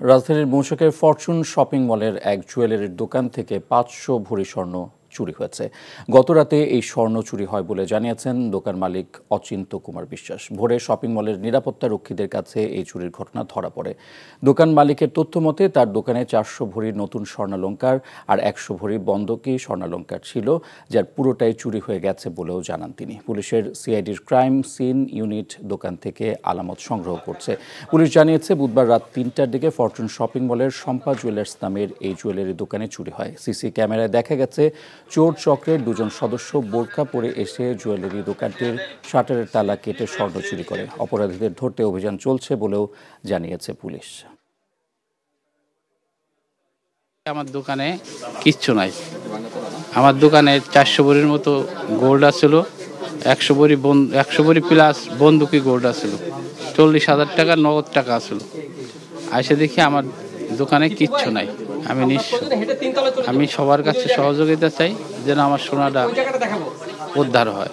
রাজধানীর মৌচাকের Fortune shopping মলের এক জুয়েলারির দোকান থেকে ৫০০ ভরি স্বর্ণ চুরি হয়েছে। গতরাতে এই স্বর্ণ চুরি হয় বলে জানিয়েছেন দোকান মালিক অচিন্ত কুমার বিশ্বাস। ভোরে শপিং মলের নিরাপত্তা রক্ষীদের কাছে এই চুরির ঘটনা ধরা পড়ে। দোকান মালিকের তথ্য মতে তার দোকানে ৪০০ ভরির নতুন স্বর্ণালংকার আর ১০০ ভরির বন্ধকি স্বর্ণালংকার ছিল, যার পুরোটাই চুরি হয়ে গেছে বলেও জানান তিনি। পুলিশের সিআইডির ক্রাইম সিন ইউনিট দোকান থেকে আলামত সংগ্রহ করছে। পুলিশ জানিয়েছে বুধবার রাত ৩টার দিকে ফরচুন শপিং মলের শম্পা জুয়েলার্স নামের এই জুয়েলারি দোকানে চুরি হয়। সিসি ক্যামেরায় দেখা গেছে চোর চক্রের দুজন সদস্য বোরকা পরে এসে জুয়েলারি দোকানটির শাটারের তালা কেটে স্বর্ণ চুরি করে। অপরাধীদের ধরতে অভিযান চলছে বলেও জানিয়েছে পুলিশ। আমার দোকানে কিচ্ছু নাই। আমার দোকানে ৪০০ ভরির মতো গোল্ড আছিল, ১০০ ভরি প্লাস বন্দুকি গোল্ড আছিল, ৪০,০০০ টাকা নগদ টাকা আছিল। আইসে দেখি আমার দোকানে কিচ্ছু নাই। আমি নিঃস্ব। আমি সবার কাছে সহযোগিতা চাই যেন আমার সোনাটা উদ্ধার হয়।